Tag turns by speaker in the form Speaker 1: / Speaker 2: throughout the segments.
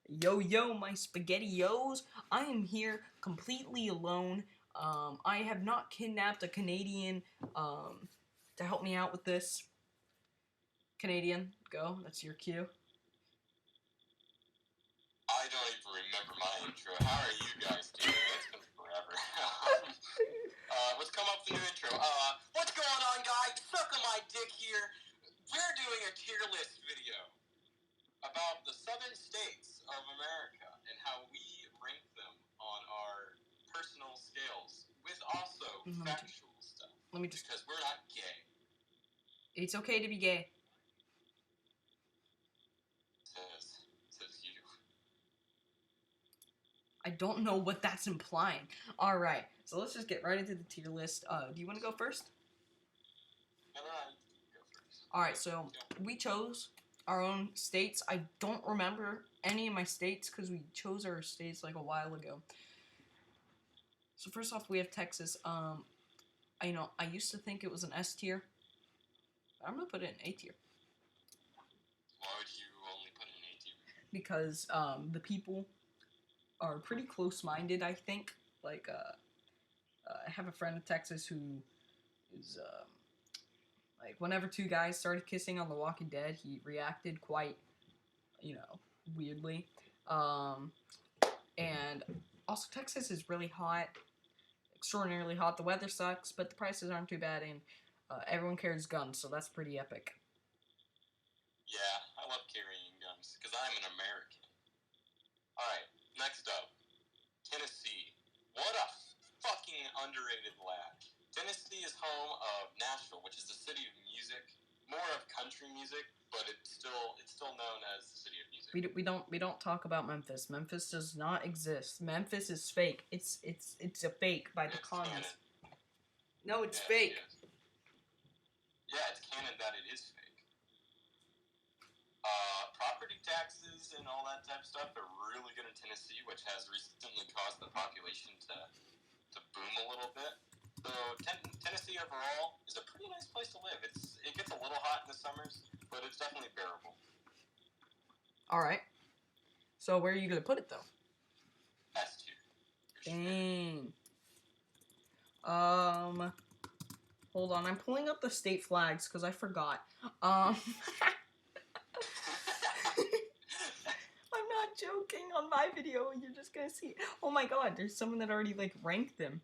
Speaker 1: Yo, yo, my spaghetti-os. I am here completely alone. I have not kidnapped a Canadian to help me out with this. Canadian, go. That's your cue.
Speaker 2: I don't even remember my intro. How are you guys doing? It's been forever. Let's come up with a new intro. What's going on, guys? Suck on my dick here. We're doing a tier list video about the southern states of America and how we rank them on our personal scales with also factual stuff.
Speaker 1: Let me just.
Speaker 2: Because we're not gay.
Speaker 1: It's okay to be gay.
Speaker 2: Says you.
Speaker 1: I don't know what that's implying. All right, so let's just get right into the tier list. Do you want to go first?
Speaker 2: All right, go first.
Speaker 1: All right, so we chose our own states. I don't remember any of my states because we chose our states like a while ago. So first off, we have Texas. I used to think it was an S tier. I'm gonna put it in A tier.
Speaker 2: Why would you only put it in A tier?
Speaker 1: Because the people are pretty close-minded. I think. Like, I have a friend in Texas who is like, whenever two guys started kissing on The Walking Dead, he reacted quite, weirdly. And also, Texas is really hot, extraordinarily hot. The weather sucks, but the prices aren't too bad, and everyone carries guns, so that's pretty epic.
Speaker 2: Yeah, I love carrying guns, because I'm an American. Alright, next up, Tennessee. What a fucking underrated lad. Tennessee is home of Nashville, which is the city of music. More of country music, but it's still known as the city of music.
Speaker 1: We don't talk about Memphis. Memphis does not exist. Memphis is fake. It's a fake by the communists. No, it's fake.
Speaker 2: Yeah, it's canon that it is fake. Property taxes and all that type of stuff are really good in Tennessee, which has recently caused the population to boom a little bit. So Tennessee overall is a pretty nice place to live. It gets a little hot in the summers, but it's definitely bearable.
Speaker 1: All right. So where are you gonna put it though?
Speaker 2: S tier.
Speaker 1: Dang. Hold on. I'm pulling up the state flags because I forgot. I'm not joking. On my video, you're just gonna see. Oh my god, there's someone that already like ranked them.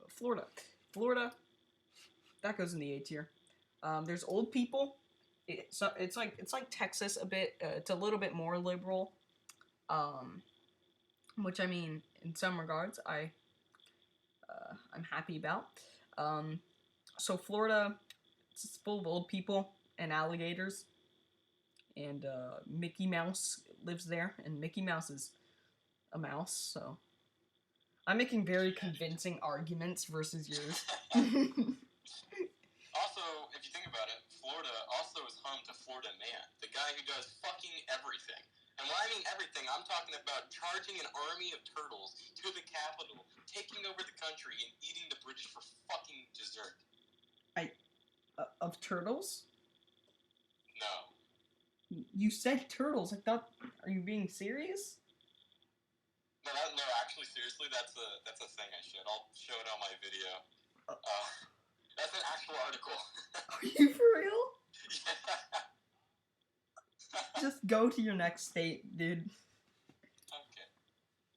Speaker 1: Florida. Florida. That goes in the A tier. There's old people. It's like Texas a bit. It's a little bit more liberal. Which I mean, in some regards, I'm happy about. So Florida, it's full of old people and alligators. And Mickey Mouse lives there, and Mickey Mouse is a mouse, so I'm making very convincing arguments versus yours.
Speaker 2: Also, if you think about it, Florida also is home to Florida Man, the guy who does fucking everything. And when I mean everything, I'm talking about charging an army of turtles to the capital, taking over the country, and eating the British for fucking dessert.
Speaker 1: Of turtles?
Speaker 2: No.
Speaker 1: You said turtles. I thought. Are you being serious?
Speaker 2: No, actually, seriously, that's a thing I should. I'll show it on my video. That's an actual article.
Speaker 1: Are you for real?
Speaker 2: Yeah.
Speaker 1: Just go to your next state, dude.
Speaker 2: Okay.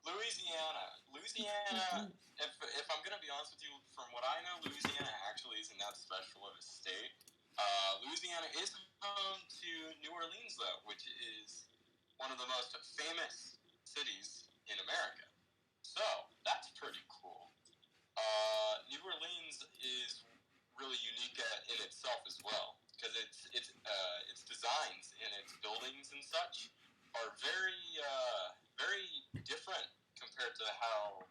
Speaker 2: Louisiana, if I'm gonna be honest with you, from what I know, Louisiana actually isn't that special of a state. Louisiana is home to New Orleans, though, which is one of the most famous cities in America. So, that's pretty cool. New Orleans is really unique in itself as well, because its designs and its buildings and such are very different compared to how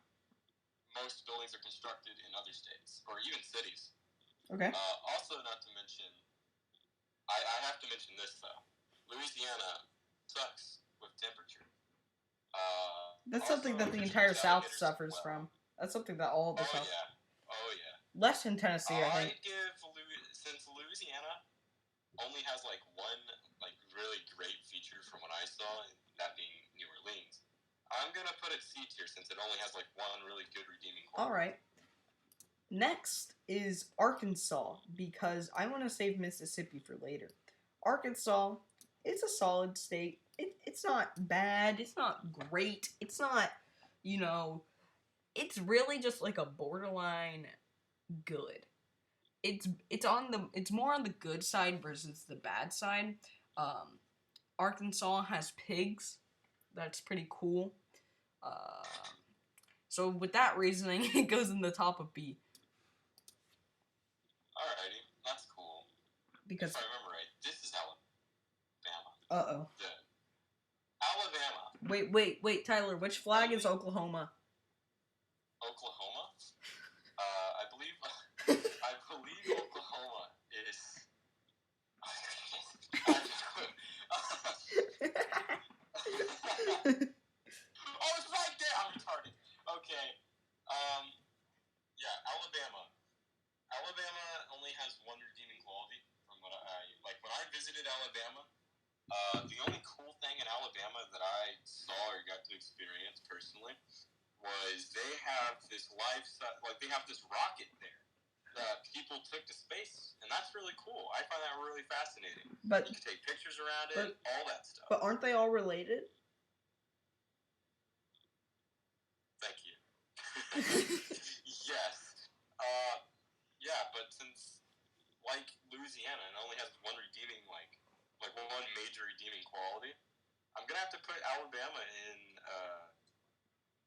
Speaker 2: most buildings are constructed in other states or even cities.
Speaker 1: Okay.
Speaker 2: Also, not to mention, I have to mention this though. Louisiana sucks with temperature.
Speaker 1: That's something that the entire South suffers from. That's something that all of the South.
Speaker 2: Oh yeah.
Speaker 1: Less in Tennessee, I think.
Speaker 2: I'd give, since Louisiana only has like one like really great feature from what I saw, that being New Orleans. I'm gonna put it C tier since it only has like one really good redeeming quality.
Speaker 1: All right. Next is Arkansas, because I want to save Mississippi for later. Arkansas, it's a solid state. It's not bad. It's not great. It's not, you know, it's really just like a borderline good. It's more on the good side versus the bad side. Arkansas has pigs. That's pretty cool. So with that reasoning, it goes in the top of B.
Speaker 2: Alrighty, that's cool.
Speaker 1: Because
Speaker 2: if I remember right, this is Alabama.
Speaker 1: Uh-oh.
Speaker 2: Alabama.
Speaker 1: Wait, Tyler, which flag is Oklahoma?
Speaker 2: Oklahoma? I believe Oklahoma is. Oh, it's right there. I'm retarded. Okay. Yeah, Alabama. Alabama only has one redeeming quality from what I like. When I visited Alabama, the only cool thing in Alabama that I saw or got to experience personally was they have this they have this rocket there that people took to space, and that's really cool. I find that really fascinating.
Speaker 1: But
Speaker 2: you can take pictures around it, all that stuff.
Speaker 1: But aren't they all related?
Speaker 2: Thank you. Yes. Yeah, but since like Louisiana, it only has one redeeming one major redeeming quality, I'm gonna have to put Alabama in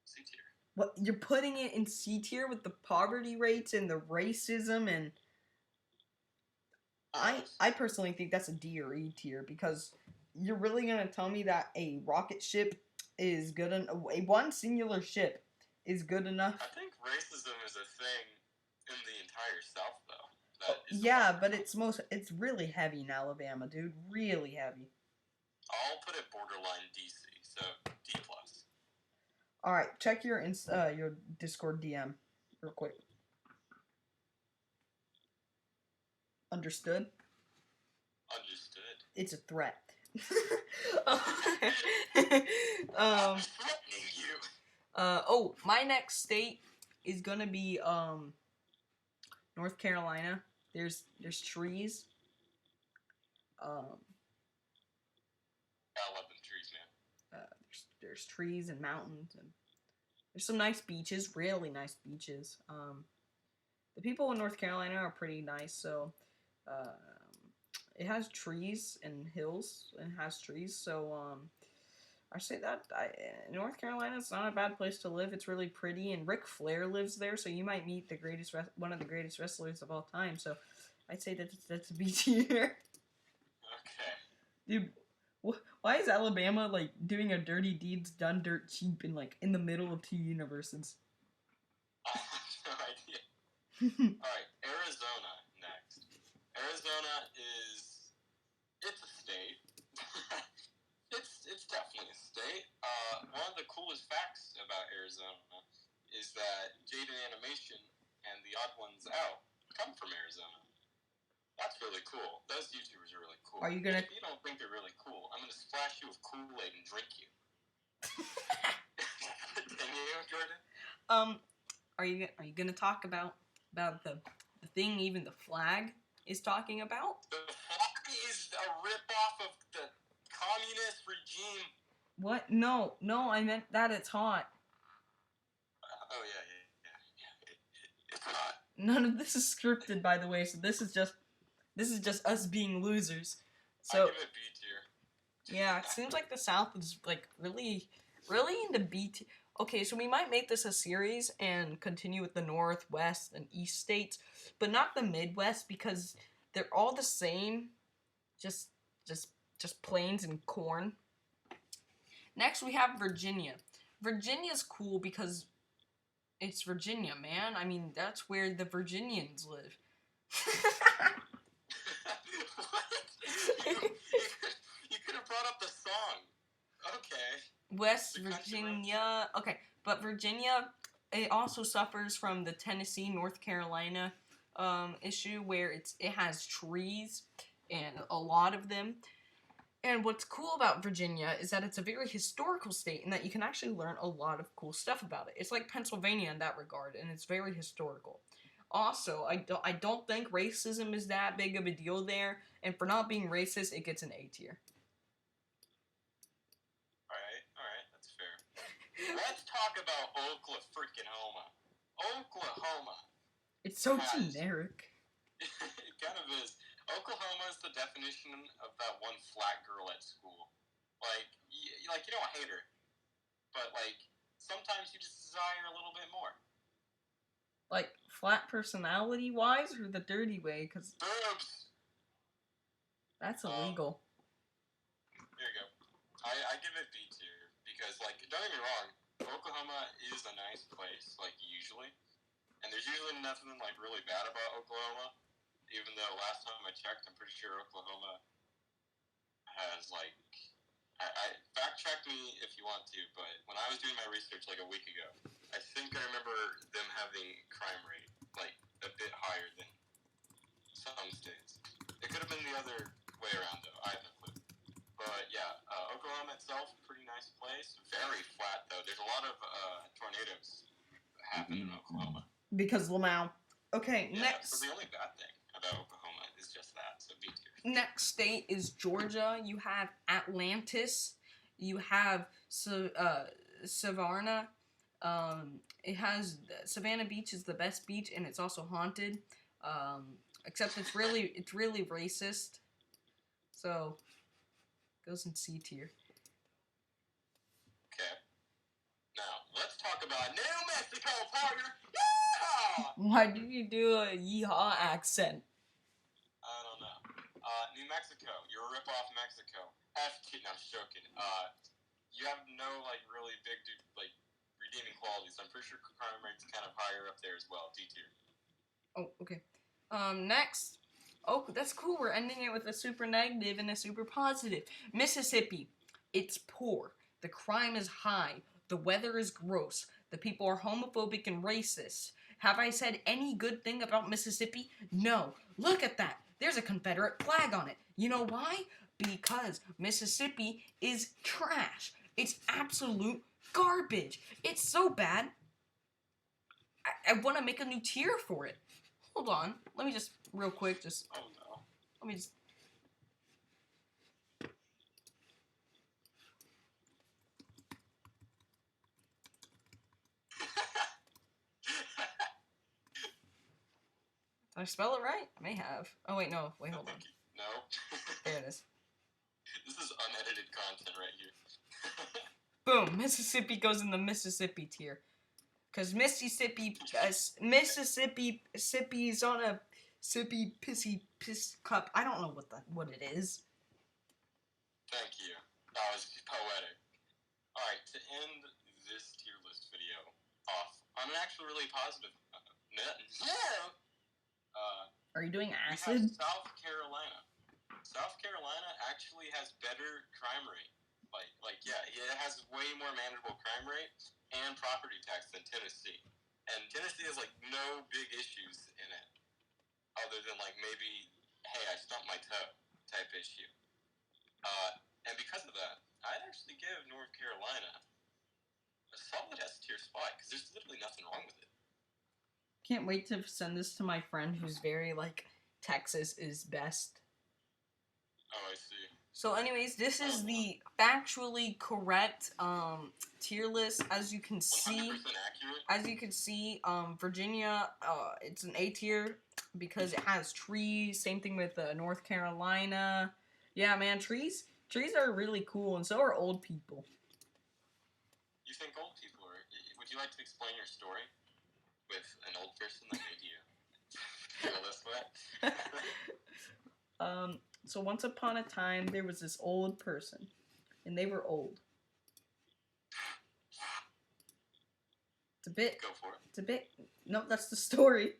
Speaker 2: C tier.
Speaker 1: What, you're putting it in C tier with the poverty rates and the racism and I personally think that's a D or E tier, because you're really gonna tell me that a rocket ship is good enough, one singular ship is good enough?
Speaker 2: I think racism is a thing in the entire South, though.
Speaker 1: Yeah, but it's really heavy in Alabama, dude. Really heavy.
Speaker 2: I'll put it borderline DC, so D+.
Speaker 1: All right, check your Discord DM real quick. Understood?
Speaker 2: Understood.
Speaker 1: It's a threat.
Speaker 2: I'm threatening you.
Speaker 1: Oh, my next state is gonna be North Carolina. There's trees.
Speaker 2: I love them trees, man.
Speaker 1: There's trees and mountains, and there's some nice beaches, really nice beaches. The people in North Carolina are pretty nice, so it has trees and hills and has trees, so I say that North Carolina is not a bad place to live. It's really pretty, and Ric Flair lives there, so you might meet one of the greatest wrestlers of all time. So I'd say that's a B tier.
Speaker 2: Okay.
Speaker 1: Dude, why is Alabama like doing a dirty deeds done dirt cheap in the middle of two universes?
Speaker 2: I have no idea. All right, Arizona next. Arizona it's a state. It's definitely a state. One of the coolest facts about Arizona is that Jaden Animation and The Odd Ones Out come from Arizona. That's really cool. Those YouTubers are really cool.
Speaker 1: Are you gonna?
Speaker 2: If you don't think they're really cool, I'm gonna splash you with Kool-Aid and drink you. Can you, Jordan?
Speaker 1: Are you gonna talk about the thing even the flag is talking about?
Speaker 2: The flag is a rip-off of the communist regime.
Speaker 1: What? No, I meant that it's hot.
Speaker 2: Oh yeah. It's hot.
Speaker 1: None of this is scripted, by the way. So this is just us being losers. So
Speaker 2: I give it B tier.
Speaker 1: Yeah, it seems like the South is like really into B tier. Okay, so we might make this a series and continue with the North, West, and East states, but not the Midwest, because they're all the same, just plains and corn. Next, we have Virginia. Virginia's cool because it's Virginia, man. I mean, that's where the Virginians live.
Speaker 2: You could have brought up the song. Okay.
Speaker 1: West Virginia. Okay, but Virginia, it also suffers from the Tennessee, North Carolina issue where it has trees. and a lot of them. And what's cool about Virginia is that it's a very historical state and that you can actually learn a lot of cool stuff about it. It's like Pennsylvania in that regard, and it's very historical. Also, I don't think racism is that big of a deal there, and for not being racist, it gets an A tier.
Speaker 2: Alright, that's fair. Let's talk about Oklahoma. Oklahoma.
Speaker 1: It's so
Speaker 2: Guys.
Speaker 1: generic.
Speaker 2: It kind of is. Oklahoma is the definition of that one flat girl at school. Like you don't hate her, but like sometimes you just desire a little bit more.
Speaker 1: Like, flat personality-wise, or the dirty way? Because
Speaker 2: Boobs.
Speaker 1: that's illegal.
Speaker 2: Here you go. I give it B tier because, like, don't get me wrong, Oklahoma is a nice place, like, usually, and there's usually nothing like really bad about Oklahoma. Even though last time I checked, I'm pretty sure Oklahoma has, like, I fact check me if you want to, but when I was doing my research like a week ago, I think I remember them having crime rate like a bit higher than some states. It could have been the other way around though. I have no clue. But yeah, Oklahoma itself, pretty nice place. Very flat though. There's a lot of tornadoes that happen in Oklahoma.
Speaker 1: Because Lamau. Okay,
Speaker 2: Yeah,
Speaker 1: next.
Speaker 2: so the only bad thing about Oklahoma is just that. So B tier.
Speaker 1: Next state is Georgia. You have Atlantis. You have Savannah. It has Savannah Beach is the best beach, and it's also haunted. Except it's really racist. So goes in C tier.
Speaker 2: Okay. Now let's talk about New Mexico, partner. Yeehaw!
Speaker 1: Why did you do a yeehaw accent?
Speaker 2: I don't know. New Mexico, you're a rip-off Mexico. No, I'm just joking. You have no, like, really big, like, redeeming qualities. I'm pretty sure crime rate's kind of higher up there as well, D tier.
Speaker 1: Oh, okay. Next. Oh, that's cool. We're ending it with a super negative and a super positive. Mississippi. It's poor. The crime is high. The weather is gross. The people are homophobic and racist. Have I said any good thing about Mississippi? No. Look at that. There's a Confederate flag on it. You know why? Because Mississippi is trash. It's absolute garbage. It's so bad. I want to make a new tier for it. Hold on. Let me just, real quick,
Speaker 2: Oh no.
Speaker 1: let me just. Did I spell it right? I may have. Oh, wait, no. Wait, hold on.
Speaker 2: No.
Speaker 1: There it is.
Speaker 2: This is unedited content right here.
Speaker 1: Boom. Mississippi goes in the Mississippi tier. Because Mississippi's on a sippy pissy piss cup. I don't know what it is.
Speaker 2: Thank you. That was poetic. Alright, to end this tier list video off on an actually really positive note,
Speaker 1: Are you doing
Speaker 2: we have
Speaker 1: acid?
Speaker 2: South Carolina. South Carolina actually has better crime rate. Like yeah, it has way more manageable crime rate and property tax than Tennessee. And Tennessee has like no big issues in it, other than like maybe, hey, I stumped my toe type issue. And because of that, I'd actually give North Carolina a solid S tier spot because there's literally nothing wrong with it.
Speaker 1: Can't wait to send this to my friend who's very, like, Texas is best.
Speaker 2: Oh, I see.
Speaker 1: So anyways, this is the factually correct tier list. As you can
Speaker 2: 100%
Speaker 1: see,
Speaker 2: accurate.
Speaker 1: Virginia, it's an A tier because it has trees. Same thing with North Carolina. Yeah, man, trees are really cool, and so are old people.
Speaker 2: You think old people are? Would you like to explain your story with an old person that made you feel this way?
Speaker 1: So once upon a time, there was this old person, and they were old. It's a bit.
Speaker 2: Go for it.
Speaker 1: It's a bit. No, that's the story.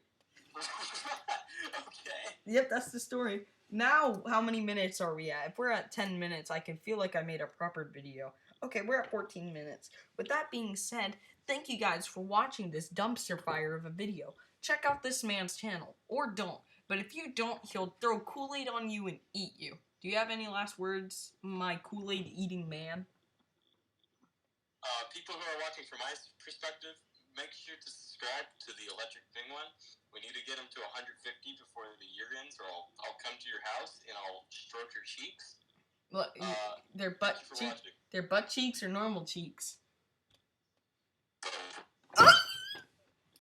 Speaker 2: Okay.
Speaker 1: Yep, that's the story. Now, how many minutes are we at? If we're at 10 minutes, I can feel like I made a proper video. Okay, we're at 14 minutes. With that being said, thank you guys for watching this dumpster fire of a video. Check out this man's channel, or don't. But if you don't, he'll throw Kool-Aid on you and eat you. Do you have any last words, my Kool-Aid eating man?
Speaker 2: People who are watching from my perspective, make sure to subscribe to the Electric Penguin. We need to get him to 150 before the year ends, or I'll come to your house and I'll stroke your cheeks.
Speaker 1: Look, their butt cheeks or normal cheeks?